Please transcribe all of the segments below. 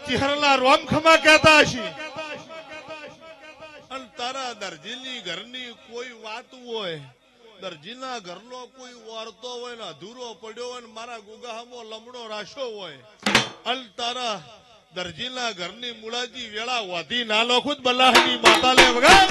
ચહેરાના રોમ ખમા કહેતા હશે અને તારા દરજીની ઘરની કોઈ વાત હોય, દરજીના ઘરનો કોઈ વાર્તો હોય ને અધૂરો પડ્યો હોય ને મારા ગુગાહામો લમણો રાશો હોય અને તારા દરજીના ઘરની મુળાજી વેળા વાધી નાલો ખુદ બલાહની માતા લે વગર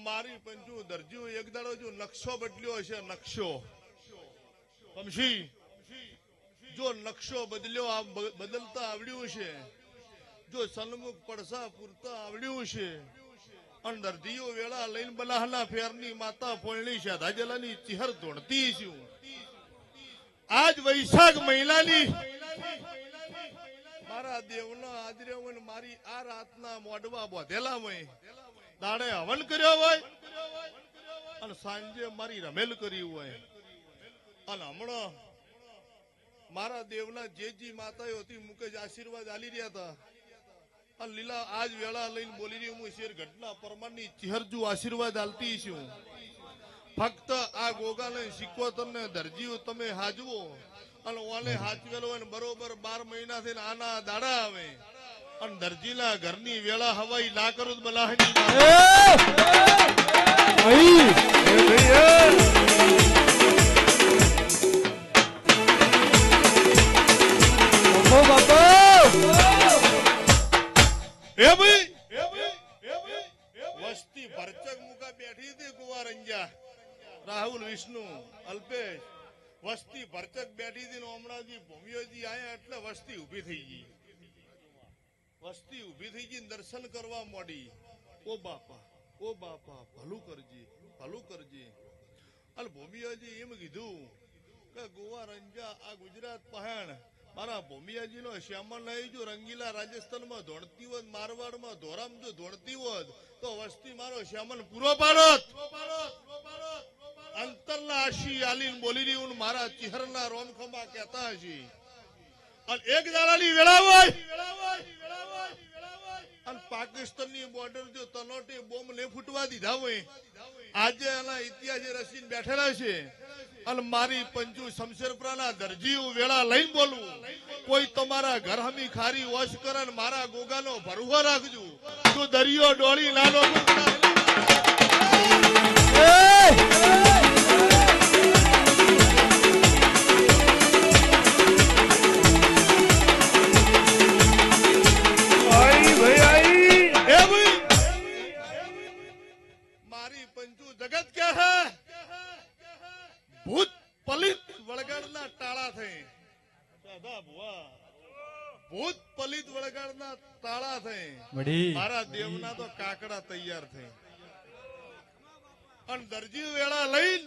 મારી પંચુ દરજીઓ એક દાડો જો નકશો બદલ્યો હશે, નકશો સમજી જો નકશો બદલ્યો બદલતા આવડ્યું છે, જો સન્મુખ પડસા પૂરતા આવડ્યું છે અને દરજીઓ વેળા લઈને બલાહના ફેરની માતા પોળણી છે ધાજલાની ચિહર ધોણતી છું. આજ વૈશાખ મહિનાની મારા દેવના આદરે હોય મારી આ રાતના મોડવા બોધેલા હોય દાડે હવન કર્યો હોય અને સાંજે મારી રમેલ કરી હોય અને હમણાં મારા દેવના જેજી માતાઓ હતી મુકેશ આશીર્વાદ આલી રહ્યા હતા અને લીલા આજ વેળા લઈને બોલી રહી હું શેર ઘટના પરમાની ચિહરજુ આશીર્વાદ આલતી છું. ફક્ત આ ગોગાને સિક્કોતર ને દરજીઓ તમે હાજવો અને ઓને હાચવેલો હોય બરોબર 12 મહિના થઈને આના દાડા આવે અને દરજીના ઘરની વેળા હવાઈ ના કરું બલાહની વસ્તી ભરચક મુકા બેઠી હતી કુંવાર અંજા રાહુલ વિષ્ણુ અલ્પેશ વસ્તી ભરચક બેઠી હતી હમણાંજી ભૂમિયોજી આયા એટલે વસ્તી ઉભી થઈ ગઈ. વસ્તી ઉભી થઈ ગઈ દર્શન કરવા માંડી. ઓ બાપા ભલું કરજે ભલું કરજે. અને ભૂમિયાજી એમ કીધું કે ગોવા રંજા આ ગુજરાત પહાણ મારા ભૂમિયાજી નો શ્યામણ નહીં જો રંગીલા રાજસ્થાનમાં ધોળતી હોત મારવાડમાં ધોરામ જો ધોળતી હોત તો વસ્તી મારો શ્યામણ પૂરો પાડોત. અંતરના આશી આલીન બોલી રહી મારા ચિહરના રોમખમા કહેતા હશે અને એક દાડાની વેળા હોય અને પાકિસ્તાનની બોર્ડર જો તનોટે બોમ્બ ને ફૂટવા દીધા હોય આજે એના ઇતિહાસે રસીને બેઠેલા છે અને મારી પંચુ શમશેરપુરાના દરજીઓ વેળા લઈને બોલું કોઈ તમારા ઘર હમી ખારી વોશ કરે ને મારા ગોગાનો ભરવો રાખજો જો દરિયો ડોળી નાનો જગત કે હે ભૂત પલિત વળગાડના ટાળા થઈ દાદા ભુવા ભૂત પલિત વળગાડના તાળા થઈ મારા દેવના તો કાકડા તૈયાર થઈ અને દરજી વેળા લઈને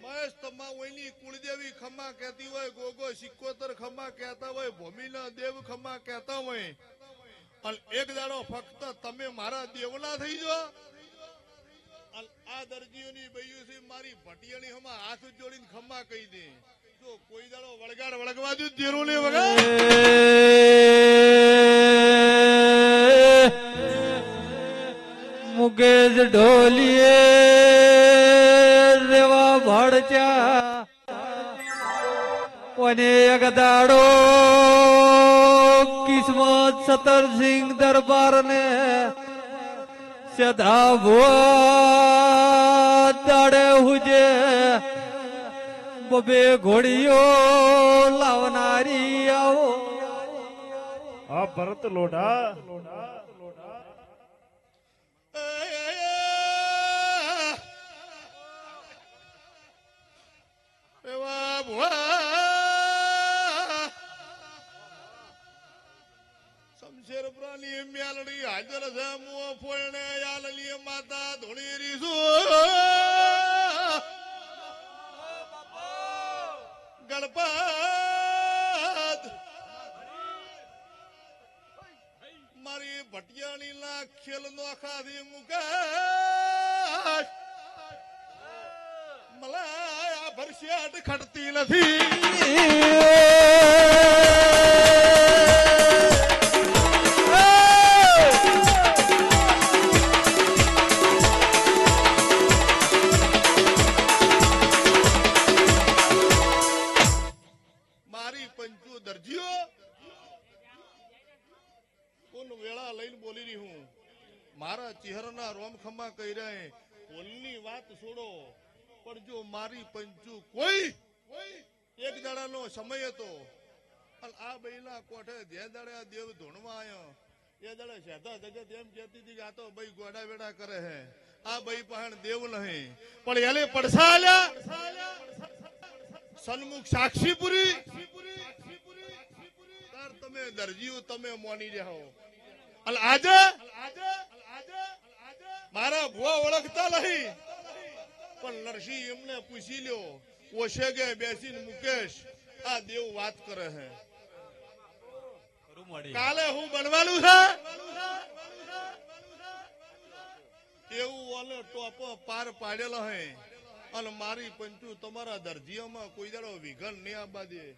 મહેશ તમા ઓઈની કુળદેવી ખમા કહેતી હોય ગોગો સિક્કોતર ખમા કહેતા હોય ભૂમિના દેવ ખમા કહેતા હોય અને એક દાડો ફક્ત તમે મારા દેવના થઈ જો આ દરજીઓની બૈયુસી મારી ભટિયાળી હમા હાથ જોડીને ખમ્મા કહી દે જો કોઈ દાડો વળગાડ વળગવા દઉં તેરું ને વગર મુકેશ ઢોલીએ રેવા ભડચા કોને એક દાડો કિસ્મત સતરસિંહ દરબાર ને સદા ભુવા દાડે હુજે બબે ઘોડીઓ લાવનારી આવો આ ભરત લોઢા શમશેર પ્રાણી મેલડી હાજર છે મો ફોળને યાલલી માતા ધોળી રીસુ ગણપત મારી ભટિયાણી ના ખેલ નો ખાધી મુકાશ મલાયા ભરસ્યાટ ખડતી નથી મારી પંચુ દરજીઓ કોણ વેળા લઈને બોલી રહી હું મારા ચહેરાના રોમખમા કહી રહ્યા બોલની વાત છોડો પણ જો મારી પંચુ કોઈ એક દાડાનો સમય હતો અને આ બૈલા કોઠે જે દાડે આ દેવ ધૂણવા આવ્યો એ દાડે સેધા જગત એમ કહેતી હતી કે આ તો બઈ ગોડા વેડા કરે હે આ બઈ પહાણ દેવ નહીં પણ એલે પડસાલ્યા સન્મુખ સાક્ષીપુરી તાર તમે દરજીઓ તમે મોની જાઓ અને આજે મારા ભુવા ઓળખતા નહીં પણ નરસિંહ એમને પૂછી લ્યો ઓશેગે બેસીને મુકેશ આ દેવ વાત કરે હે કાલે હું બનવાનું છે એવું ઓલે ટોપો પાર પાડેલો હે અને મારી પંચુ તમારા દરજીઓમાં કોઈ દાડો વિઘન નહીં આવવા દે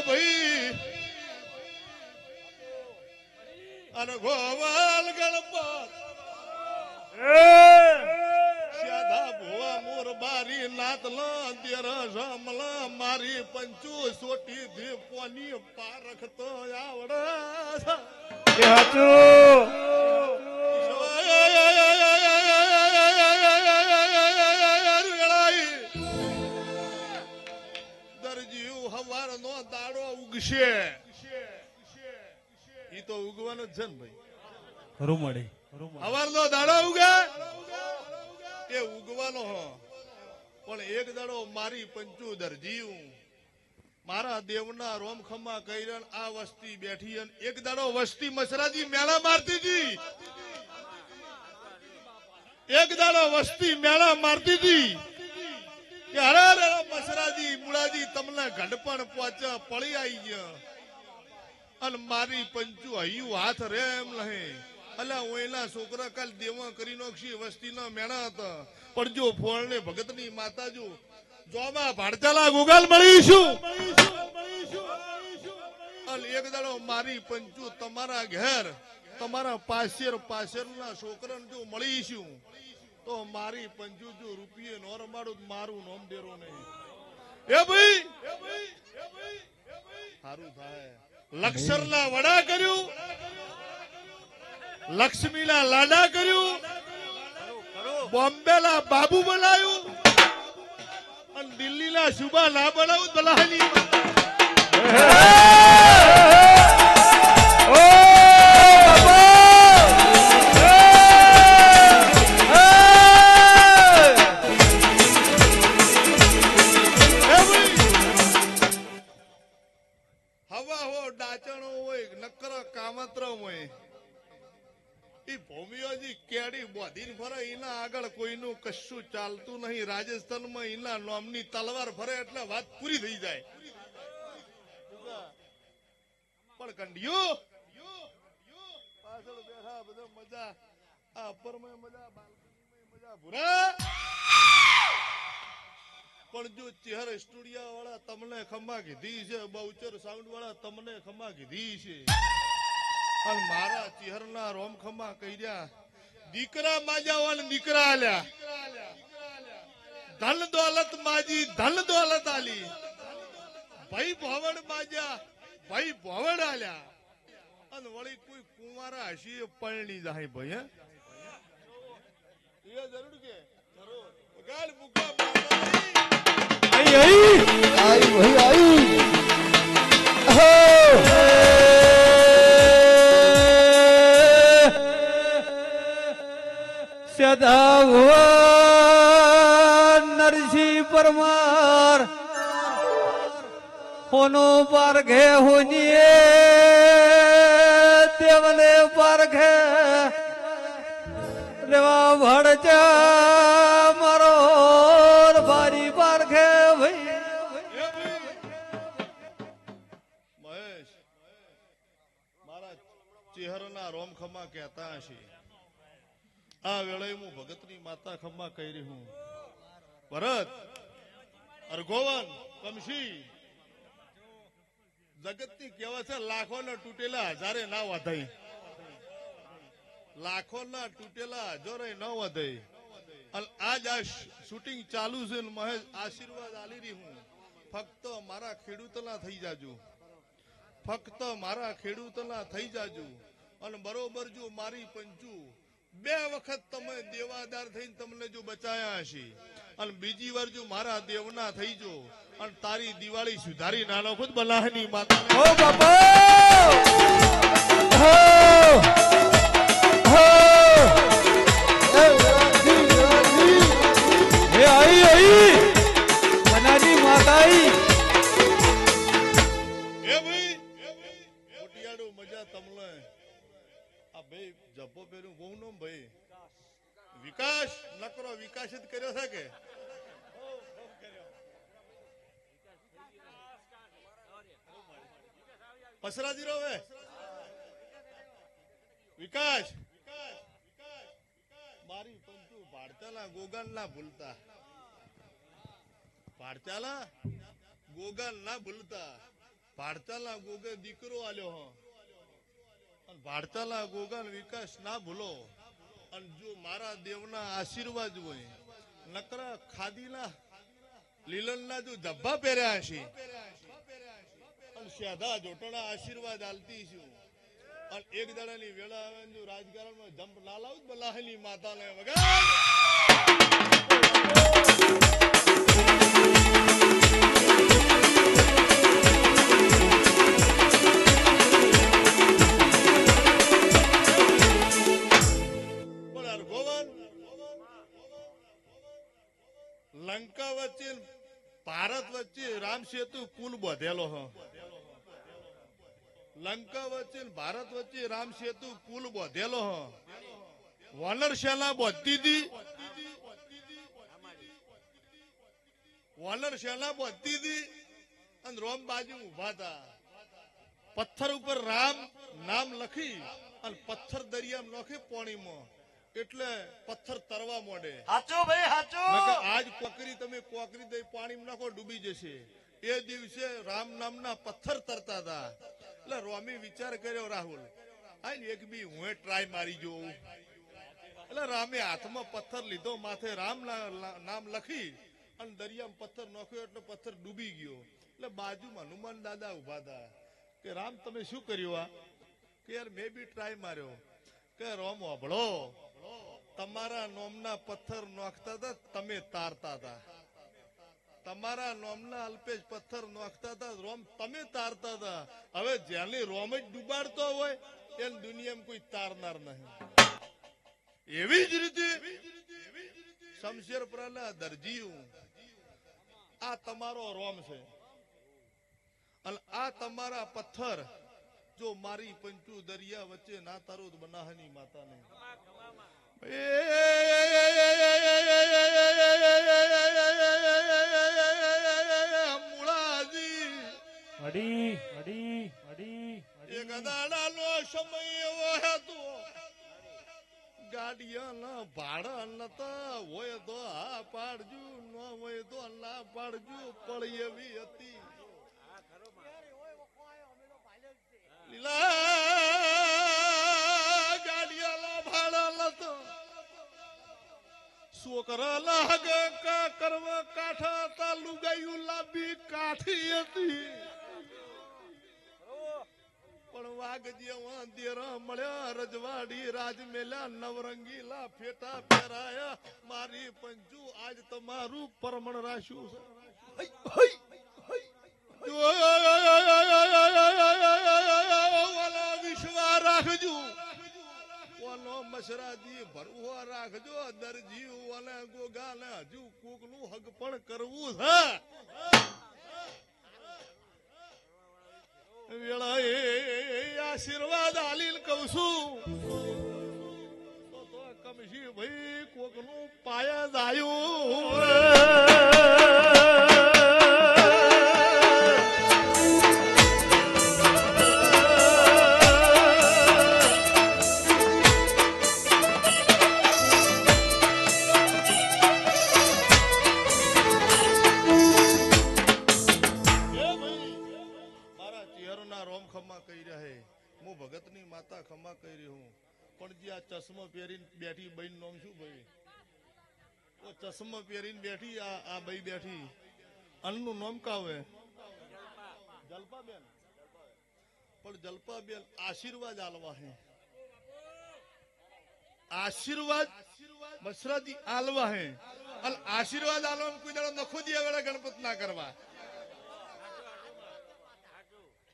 ભાઈ અને ગોવાલ ગણપત સાદા ભુવા મોર બારી નાત લ રમલ મારી પંચુ સોટી થી પોની પારખતો આવડે દરજીઓ હવાર નો દાડો ઉગશે ઈ તો ઉગવાનો જ છે ને ભાઈ રૂમડી હવાર નો દાડો ઉગે એ ઉગવાનો હો પણ એક દાડો મારી પંચુ દરજીઓ મારા દેવના રોમખમા કૈરણ આ વસ્તી બેઠી અને એક દાડો વસ્તી મસરાજી મેળા મારતી હતી એક દાડો વસ્તી મેળા મારતી હતી કે અરે મસરાજી મુળાજી તમને ગઢપણ પહોંચ્યા પડી આવી ગયા અને મારી પંચુ હૈયું હાથ રે એમ નહીં અલા ઓયલા છોકરા કાલ દેવા કરી નોક્ષી વસ્તીના મેળા હતા પણ જો ફોળને ભગતની માતા જો જોમાં ભાડચાલા ગોગાલ મળીશું અને એક દાડો મારી પંચુ તમારા ઘેર તમારા પાસેરના છોકરાને જો મળીશું તો મારી પંચુ જો રૂપિયે નો રમાડું મારું નોમ ડેરો નહીં એ ભાઈ સારું થાય લક્ષરના વડા કર્યું લક્ષ્મીના લાડા કર્યું બોમ્બેના બાબુ બનાવ્યું અને દિલ્હીના શુભા ના બનાવું દલાલી હવા હો ડાચણો હોય નકર કામત્ર હોય ઈ ભૂમિઓજી કેડી બોધીને ફરે એના આગળ કોઈનું કશું ચાલતું નહીં રાજસ્થાનમાં એના નામની તલવાર ફરે એટલે વાત પૂરી થઈ જાય પણ કંડિયો પાછળ બેઠા બધા મજા આ અપરમાં મજા બાલ્કનીમાં મજા ભૂરા પણ જો ચહેર સ્ટુડિયો વાળા તમને ખમા કીધી છે બહુચર સાઉન્ડ વાળા તમને ખમા કીધી છે અને મારા ચહેરના રોમખમા કર્યા દીકરા માજા દીકરા આલ્યા ધન દોલત માજી ધન દોલત આલી ભાઈ ભવડ માજા ભાઈ ભવડ આલ્યા અને વળી કોઈ કુંવારા હસી પરણી જાય ભાઈ હે એ જરૂર કે જરૂર ગાલ મુકા આઈ આઈ आई भाई आई સદા ભુવન નરસિંહ પરમાર હોનો પારઘે હોનીએ દેવને પારઘે રેવા ભડજા મારો ભારી પારઘે ભાઈ મહેશ મારા ચહેરાના રોમ ખમા કહેતા હશે આ વેળાએ હું ભગતની માતા ખમા કરી હું ભરત અરગોવન કમશી જગતની કહેવત છે લાખોના તૂટેલા હજારે ના વધાય લાખોના તૂટેલા હજારે ન વધાય અને આજ આ શૂટિંગ ચાલુ છે ને મહેશ આશીર્વાદ આલી રહી હું ફક્ત મારા ખેડૂતોના થઈ જાજો ફક્ત મારા ખેડૂતોના થઈ જાજો અને બરોબર જો મારી પંચુ બે વખત તમે દેવાદાર થઈને તમને જો બચાયા હશે અને બીજી વાર જો મારા દેવના થઈ જો અને તારી દિવાળી સુધારી નાનો ખુદ બલાહની માતાને ઓ બાપા હો હો એ આઈ બનાની માતાઈ એ ભાઈ મોટિયાડો મજા તમને આ ભાઈ જબ્બો પહેર્યું બહુ નો ભાઈ વિકાસ નકરો વિકાસ જ કર્યો છે કે પસરાજી રો હવે વિકાસ મારી પંચુ ભાડચાલા ગોગન ના ભૂલતા ભાડચાલા ગોગન ના ભૂલતા ભાડચાલા ગોગન દીકરો આલ્યો હો ભાડચાલા ગોગન વિકાસ ના ભૂલો અને જો મારા દેવના આશીર્વાદ હોય નકરા ખાદીના લીલનના જો ધબ્બા પહેર્યા હશે અને સાદા જોટણા આશીર્વાદ આલતી છું અને એક દાડાની વેળા આવે જો રાજકારણમાં જંપ ના લાવું બલાહની માતાને વગર લંકા વચ્ચે ભારત વચ્ચે રામ સેતુ પુલ બાંધેલો હ લંકા વચ્ચે ભારત વચ્ચે રામ સેતુ પુલ બાંધેલો હ વાનર સેના બાંધતી હતી વાનર સેના બાંધતી હતી અને રોમ બાજુ ઉભા હતા પથ્થર ઉપર રામ નામ લખી અને પથ્થર દરિયામાં નાખે પાણીમાં એટલે પથ્થર તરવા માંડે હાચો ભાઈ હાચો આજ કોકરી તમે કોકરી દઈ પાણીમાં નાખો ડૂબી જશે એ દિવસે રામ નામના પથ્થર તરતા હતા એટલે રોમી વિચાર કર્યો રાહુલ આઈ એક બી હું ટ્રાય મારી જોઉં એટલે રામે હાથમાં પથ્થર લીધો માથે રામ નામ લખી અને દરિયામાં પથ્થર નાખ્યો એટલે પથ્થર ડૂબી ગયો એટલે બાજુમાં હનુમાન દાદા ઉભા હતા કે રામ તમે શું કર્યું આ કે યાર મેં બી ટ્રાય માર્યો કે રોમ હોભળો તમારા નોમના પથ્થર નોખતા હતા તમે તારતા હતા તમારા નોમના અલ્પેશ પથ્થર નોખતા હતા રોમ તમે તારતા હતા હવે જેને રોમ જ ડૂબાડતો હોય એને દુનિયામાં કોઈ તારનાર નહીં એવી જ રીતે શમશેરપુરાના દરજી આ તમારો રોમ છે અને આ તમારા પથ્થર જો મારી પંચુ દરિયા વચ્ચે ના તારો બનાહની માતાને મુળાજી અડી અડી અડી એક દાડાનો સમય એવો હતો ગાડીઓના ભાડા નતા હોય તો હા પાડજો ન હોય તો ના પાડજો પડી એવી હતી લીલા ગાડીઓના ભાડા નતા છોકરા લાગે કા કરવા કાઠા તા લુગાયું લાંબી કાઠી હતી પણ વાઘ જેવા દેરા મળ્યા રજવાડી રાજ મેલા નવરંગી લા ફેટા પહેરાયા મારી પંચુ આજ તમારું પરમણ રાખ્યું છે વિશ્વા રાખજો ઓનો મસરાજી ભરવો રાખજો દરજી ઓને ગોગા ને હજુ કોક નું હગ પણ કરવું છે આશીર્વાદ આલીને કહું છું તો કમશી ભાઈ કોકનું પાયા હું ભગતની માતા ખમા કરી હું પણ જે આ ચશ્મો પહેરીને બેઠી બહેન નામ શું ભાઈ ચશ્મો પહેરીને બેઠી આ ભાઈ બેઠી અનનું નામ કાવે જલપાબેન પણ જલપાબેન આશીર્વાદ આલવા હે આશીર્વાદ મસરાજી આલવા હે અને આશીર્વાદ આલવા કોઈ દાડો નખો દિયા વેળા ગણપત ના કરવા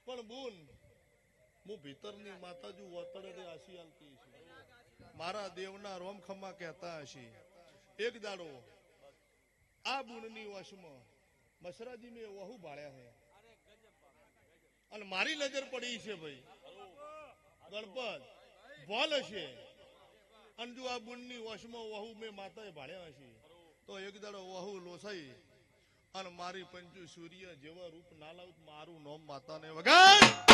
પણ બુન હું ભીતરની માતાજી વતડે આશી આલતી છું મારા દેવના રોમ ખમા કહેતા હશી એક દાડો આ બુનની વશમાં મસરાજી મેં વહુ ભાળ્યા છે અને મારી નજર પડી છે ભાઈ ગણપત બોલ હશે અને જો આ બુનની વશમાં વહુ મેં માતાએ ભાળ્યા હશે તો એક દાડો વહુ લોસાઈ અને મારી પંચુ સૂર્ય જેવા રૂપ ના લાવ મારું નામ માતાને વગાડ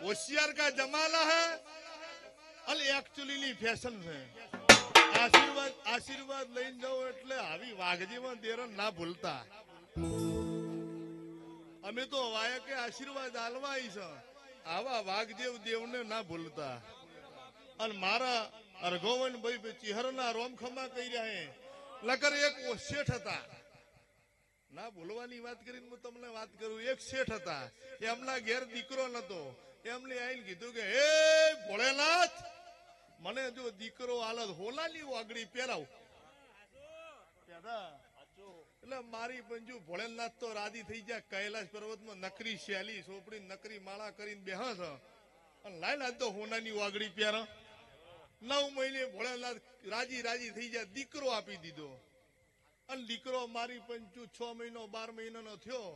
होशियार का जमाना है और एक्चुअली फैशन है आशीर्वाद आशीर्वाद લઈને જાઓ એટલે આવી વાઘજીમાં દેરણ ના ભૂલતા અમે તો વાયા કે આશીર્વાદ આલવા આવી છે આવા વાઘદેવ દેવને ના ભૂલતા અને મારા અરગોવન ભાઈ ચિહરના રોમ ખમા કહી રહ્યા હે લકર એક શેઠ હતા ના ભૂલવાની વાત કરીને હું તમને વાત કરું એક શેઠ હતા એમના ઘેર દીકરો નતો એમને આઈને કીધું કે હે ભોળેનાથ મને જો દીકરો હાલત હોલાની વાગડી પહેરાવ એટલે મારી પંજુ ભોળેનાથ તો રાજી થઈ જાય કૈલાશ પર્વતમાં નકરી શેલી સોપડી નકરી માળા કરીને બેહા છે અને લાઈ લાજ તો હોનાની વાગડી પહેરા 9 મહિને ભોળેનાથ રાજી થઈ જાય દીકરો આપી દીધો અને દીકરો મારી પંચુ 6 મહિનો 12 મહિનાનો થયો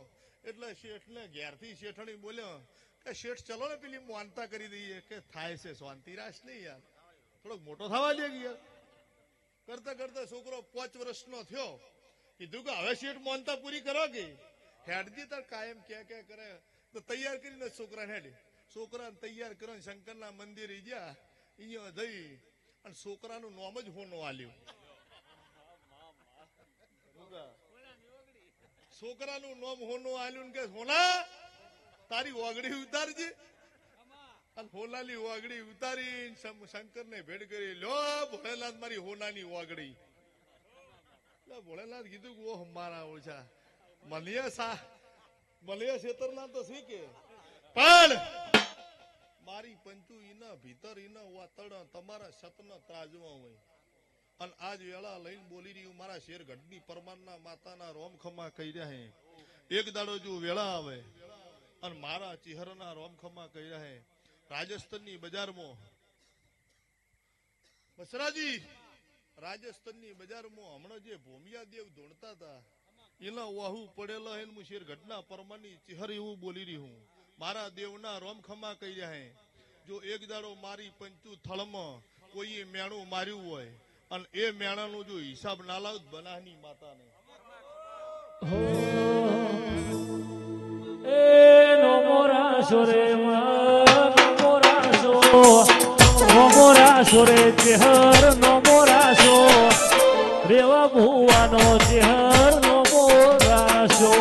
એટલે શેઠને ઘેરથી શેઠણી બોલ્યો કે શેઠ ચલો ને પેલી માનતા કરી દઈએ કે થાય છે શાંતિ રાશ નહીં યાર થોડોક મોટો થવા દે યાર કરતા કરતા છોકરો 5 વર્ષનો થયો કીધું કે હવે શેઠ માનતા પૂરી કરો કે હેડજી તાર કાયમ ક્યાં કરે તો તૈયાર કરીને છોકરાને હેડે છોકરાને તૈયાર કરીને શંકરના મંદિરે ગયા અહીંયા જઈ અને છોકરાનું નામ જ હોનો આલ્યું છોકરાનું નામ હોનો આલ્યું કે હોના તારી વાગડી ઉતારજે અને હોનાની વાગડી ઉતારી શંકર ને ભેટ કરી લો ભોળેનાથ મારી હોનાની વાગડી ભોળેનાથ કીધું કે ઓહ મારા ઓછા મલિયા છેતરના તો શીખે પણ મારી પંચુ ઈના ભીતર ઈના વાતડ તમારા સતના ત્રાજવા હોય અને આજ વેળા લઈને બોલી રહ્યું મારા શેરગઢની પરમારના માતાના રોમ ખમા કહી રહ્યા હે એક દાડો જો વેળા આવે અને મારા ચિહરના રોમ ખમા કહી રહ્યા હે રાજસ્થાનની બજારમાં બસરાજી રાજસ્થાનની બજારમાં હમણાં જે ભૂમિયા દેવ ધોણતા હતા એના વાહુ પડેલા હે હું શેરગઢના પરમાની ચિહર એવું બોલી રહ્યું મારા દેવના રોમ ખમા કહી રહ્યા હે જો એક દાડો મારી પંચુ થળમાં કોઈએ મેણું માર્યું હોય અને એ મેણાનો જો હિસાબ ના લાવ બનાહની માતાને એ નમોરાસો રે નમોરાસો રે ચેહર નમોરાસો રેવા ભુવાનો ચેહર નમોરાસો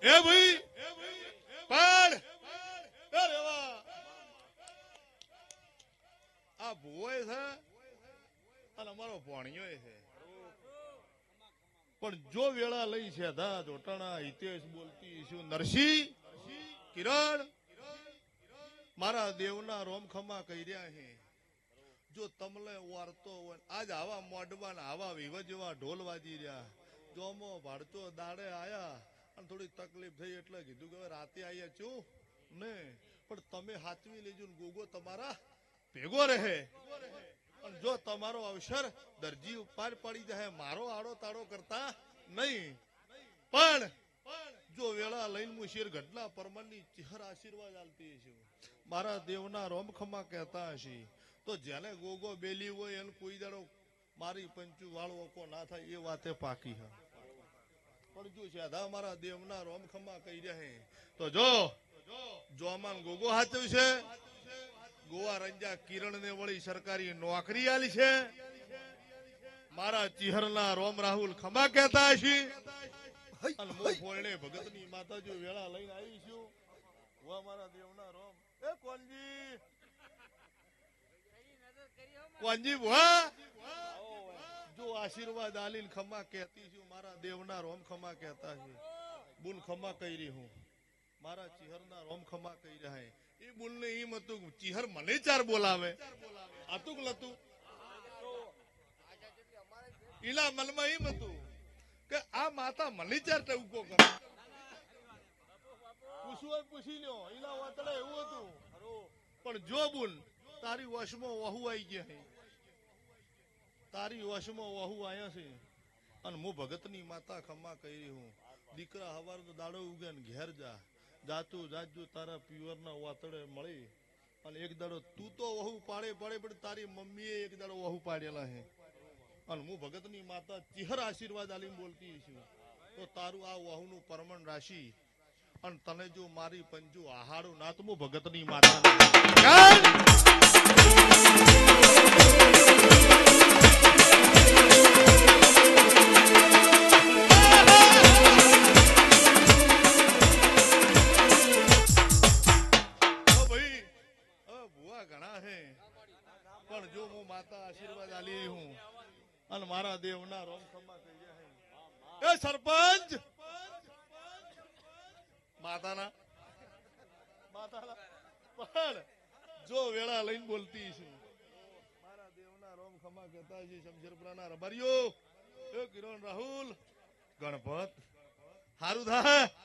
એ ભાઈ પણ આ ભુવોય છે અને અમારો ભણ્યો છે પણ જો વેળા લઈ છે ધા જોટાણા હિતેશ બોલતી છું નરસિંહ કિરણ મારા દેવના રોમ ખમા કર્યા હે જો તમને વારતો હોય આજ આવા મોઢવાન આવા વિવ જેવા ઢોલ વાજી રહ્યા જોમો ભાડચો દાડે આયા અને થોડી તકલીફ થઈ એટલે કીધું કે રાતે આયા છું ને પણ તમે હાચવી લેજો ને ગોગો તમારા ભેગો રહે અને જો તમારો અવસર દરજી ઉપર પડી જાય મારો આડો તાડો કરતા નહીં પણ જો વેળા લઈને હું શેર ઘટના પરમાનની ચહેર આશીર્વાદ આલતી છે મારા દેવના રોમખમા કહેતા હશે તો જેને ગોગો બેલી હોય એને કોઈ દાડો મારી પંચુ વાળવો કો ના થાય એ વાતે પાકી હા પણ જો સાધા મારા દેવના રોમખમા કહી રહ્યા તો જો જોમાન ગોગો હાચવ છે ગોવા રંજા કિરણ ને વળી સરકારી નોકરી આલી છે મારા ચિહરના રોમ રાહુલ ખમા કહેતા હશે અને મો ફોરણે ભગતની માતા જો વેળા લઈને આવી છું વા મારા દેવના રોમ એ કોનજી વા જો આશીર્વાદ આલીન ખમા કહેતી છું મારા દેવના રોમ ખમા કહેતા છે બુન ખમા કહી રહી હું મારા ચિહરના રોમ ખમા કહી રહ્યા હે એ બોલને એમ હતું ચિહર મને ચાર બોલાવે આતુક લતું ઈલા મનમાં એમ હતું કે આ માતા મને ચાર ટવકો કરે પૂછવું પૂછી લ્યો ઈલા વાતડે એવું હતું પણ જો બોલ તારી વશમાં વહુ આવી ગયા હે તારી વશમાં વહુ આયા છે અને હું ભગતની માતા ખમા કહી હું દીકરા હવાર દાડો ઉગે ને ઘેર જા જાતું જાજુ તારા પિયરના વાતડે મળી અને એક દાડો તું તો વહુ પાડે પણ તારી મમ્મીએ એક દાડો વહુ પાડેલા હે અને હું ભગતની માતા ચિહર આશીર્વાદ આલીને બોલતી છું તો તારું આ વહુનું પરમણ રાશિ અને તને જો મારી પંજુ આહાડું ના તો હું ભગતની માતા પણ જો હું માતા આશીર્વાદ આલી હું અને મારા દેવના રોમ ખમા કહી રહ્યા એ સરપંચ માતાના પણ જો વેળા લઈને બોલતી છું મારા દેવના રોમ ખમા કહેતા છે શમશેરપુરાના રબારીઓ એ કિરણ રાહુલ ગણપત હારું થાય